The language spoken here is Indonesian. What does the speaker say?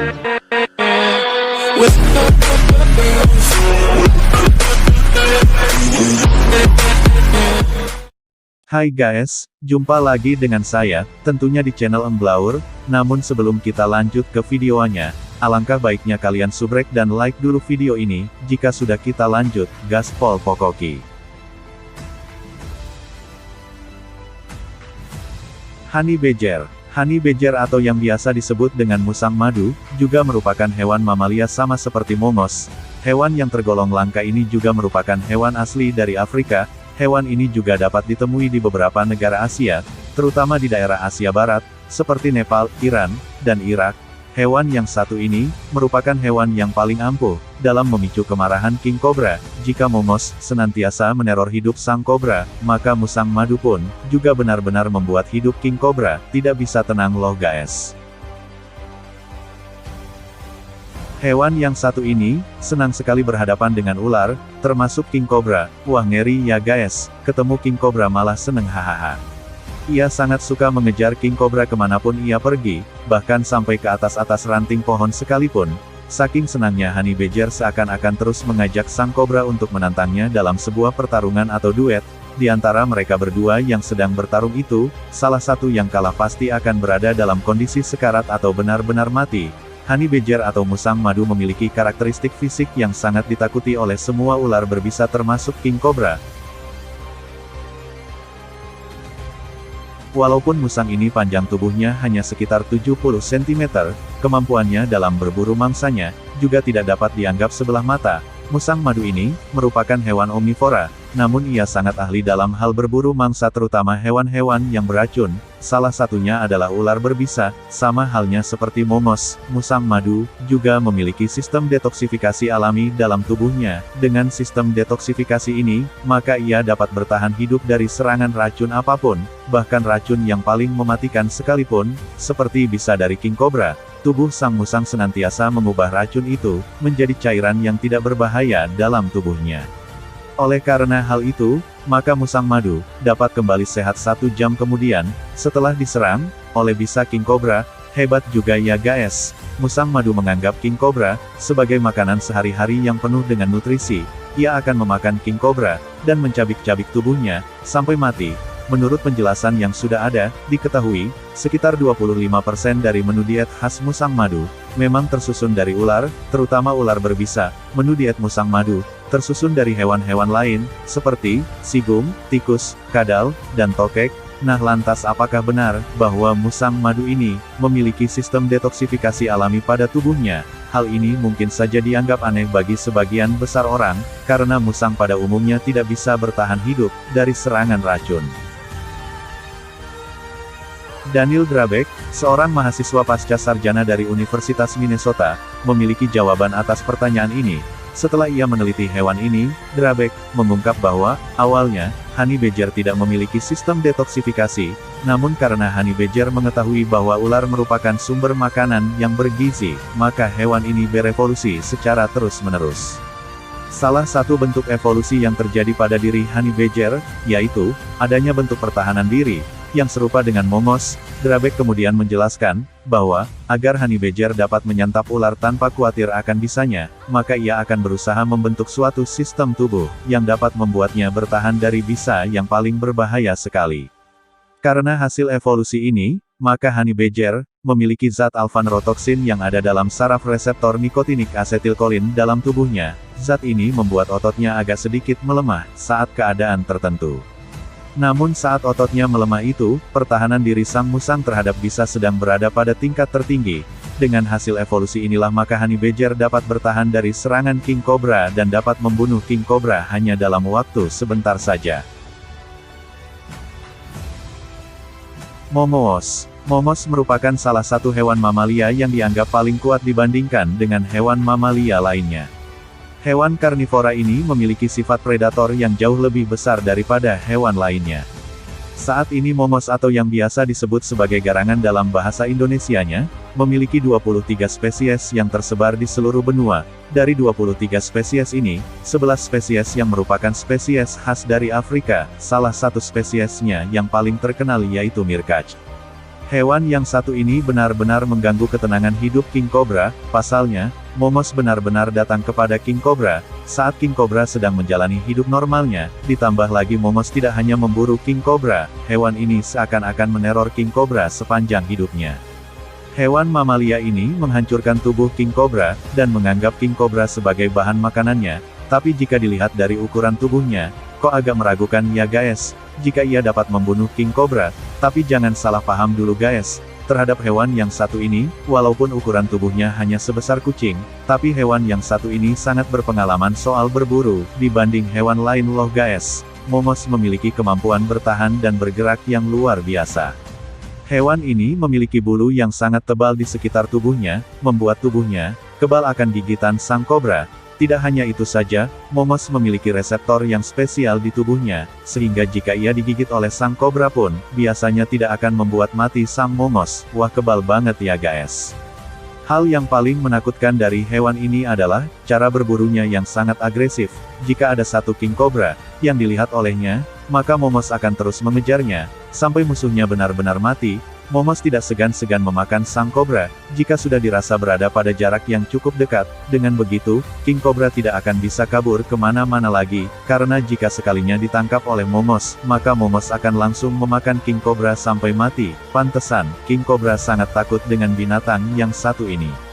Hai guys, jumpa lagi dengan saya, tentunya di channel Emblaur. Namun sebelum kita lanjut ke videonya, alangkah baiknya kalian subrek dan like dulu video ini. Jika sudah kita lanjut, gaspol pokoki. Honey Badger. Honey Badger atau yang biasa disebut dengan musang madu, juga merupakan hewan mamalia sama seperti mongos. Hewan yang tergolong langka ini juga merupakan hewan asli dari Afrika. Hewan ini juga dapat ditemui di beberapa negara Asia, terutama di daerah Asia Barat, seperti Nepal, Iran, dan Irak. Hewan yang satu ini, merupakan hewan yang paling ampuh, dalam memicu kemarahan King Cobra. Jika mongos senantiasa meneror hidup sang kobra, maka musang madu pun, juga benar-benar membuat hidup King Cobra, tidak bisa tenang loh guys. Hewan yang satu ini, senang sekali berhadapan dengan ular, termasuk King Cobra. Wah ngeri ya guys, ketemu King Cobra malah seneng hahaha. Ia sangat suka mengejar King Cobra kemanapun ia pergi, bahkan sampai ke atas-atas ranting pohon sekalipun. Saking senangnya Honey Badger seakan-akan terus mengajak sang kobra untuk menantangnya dalam sebuah pertarungan atau duet. Di antara mereka berdua yang sedang bertarung itu, salah satu yang kalah pasti akan berada dalam kondisi sekarat atau benar-benar mati. Honey Badger atau musang madu memiliki karakteristik fisik yang sangat ditakuti oleh semua ular berbisa termasuk King Cobra. Walaupun musang ini panjang tubuhnya hanya sekitar 70 cm, kemampuannya dalam berburu mangsanya, juga tidak dapat dianggap sebelah mata. Musang madu ini, merupakan hewan omnivora, namun ia sangat ahli dalam hal berburu mangsa terutama hewan-hewan yang beracun. Salah satunya adalah ular berbisa, sama halnya seperti mongos, musang madu, juga memiliki sistem detoksifikasi alami dalam tubuhnya. Dengan sistem detoksifikasi ini, maka ia dapat bertahan hidup dari serangan racun apapun, bahkan racun yang paling mematikan sekalipun, seperti bisa dari King Cobra. Tubuh sang musang senantiasa mengubah racun itu, menjadi cairan yang tidak berbahaya dalam tubuhnya. Oleh karena hal itu, maka musang madu, dapat kembali sehat 1 jam kemudian, setelah diserang, oleh bisa King Cobra. Hebat juga ya guys, musang madu menganggap King Cobra, sebagai makanan sehari-hari yang penuh dengan nutrisi. Ia akan memakan King Cobra, dan mencabik-cabik tubuhnya, sampai mati. Menurut penjelasan yang sudah ada, diketahui, sekitar 25% dari menu diet khas musang madu, memang tersusun dari ular, terutama ular berbisa. Menu diet musang madu, tersusun dari hewan-hewan lain, seperti, sigum, tikus, kadal, dan tokek. Nah lantas apakah benar, bahwa musang madu ini, memiliki sistem detoksifikasi alami pada tubuhnya? Hal ini mungkin saja dianggap aneh bagi sebagian besar orang, karena musang pada umumnya tidak bisa bertahan hidup, dari serangan racun. Daniel Drabeck, seorang mahasiswa pasca sarjana dari Universitas Minnesota, memiliki jawaban atas pertanyaan ini. Setelah ia meneliti hewan ini, Drabeck mengungkap bahwa, awalnya, Honey Badger tidak memiliki sistem detoksifikasi, namun karena Honey Badger mengetahui bahwa ular merupakan sumber makanan yang bergizi, maka hewan ini berevolusi secara terus-menerus. Salah satu bentuk evolusi yang terjadi pada diri Honey Badger, yaitu, adanya bentuk pertahanan diri, yang serupa dengan mongos. Drabeck kemudian menjelaskan, bahwa, agar Honey Badger dapat menyantap ular tanpa khawatir akan bisanya, maka ia akan berusaha membentuk suatu sistem tubuh, yang dapat membuatnya bertahan dari bisa yang paling berbahaya sekali. Karena hasil evolusi ini, maka Honey Badger, memiliki zat alpha-neurotoksin yang ada dalam saraf reseptor nikotinik asetilkolin dalam tubuhnya. Zat ini membuat ototnya agak sedikit melemah, saat keadaan tertentu. Namun saat ototnya melemah itu, pertahanan diri sang musang terhadap bisa sedang berada pada tingkat tertinggi. Dengan hasil evolusi inilah maka Honey Badger dapat bertahan dari serangan King Cobra dan dapat membunuh King Cobra hanya dalam waktu sebentar saja. Mongos. Mongos merupakan salah satu hewan mamalia yang dianggap paling kuat dibandingkan dengan hewan mamalia lainnya. Hewan karnivora ini memiliki sifat predator yang jauh lebih besar daripada hewan lainnya. Saat ini mongos atau yang biasa disebut sebagai garangan dalam bahasa Indonesianya, memiliki 23 spesies yang tersebar di seluruh benua. Dari 23 spesies ini, 11 spesies yang merupakan spesies khas dari Afrika, salah satu spesiesnya yang paling terkenal yaitu Mirkach. Hewan yang satu ini benar-benar mengganggu ketenangan hidup King Cobra. Pasalnya, Momos benar-benar datang kepada King Cobra saat King Cobra sedang menjalani hidup normalnya. Ditambah lagi Momos tidak hanya memburu King Cobra, hewan ini seakan-akan meneror King Cobra sepanjang hidupnya. Hewan mamalia ini menghancurkan tubuh King Cobra dan menganggap King Cobra sebagai bahan makanannya. Tapi jika dilihat dari ukuran tubuhnya, kok agak meragukan ya guys, jika ia dapat membunuh King Cobra. Tapi jangan salah paham dulu guys, terhadap hewan yang satu ini, walaupun ukuran tubuhnya hanya sebesar kucing, tapi hewan yang satu ini sangat berpengalaman soal berburu, dibanding hewan lain loh guys. Momos memiliki kemampuan bertahan dan bergerak yang luar biasa. Hewan ini memiliki bulu yang sangat tebal di sekitar tubuhnya, membuat tubuhnya kebal akan gigitan sang kobra. Tidak hanya itu saja, Momos memiliki reseptor yang spesial di tubuhnya, sehingga jika ia digigit oleh sang kobra pun, biasanya tidak akan membuat mati sang Momos. Wah, kebal banget ya guys. Hal yang paling menakutkan dari hewan ini adalah cara berburunya yang sangat agresif. Jika ada satu King Cobra yang dilihat olehnya, maka Momos akan terus mengejarnya sampai musuhnya benar-benar mati. Momos tidak segan-segan memakan sang kobra jika sudah dirasa berada pada jarak yang cukup dekat. Dengan begitu, King Cobra tidak akan bisa kabur kemana-mana lagi, karena jika sekalinya ditangkap oleh Momos, maka Momos akan langsung memakan King Cobra sampai mati. Pantesan, King Cobra sangat takut dengan binatang yang satu ini.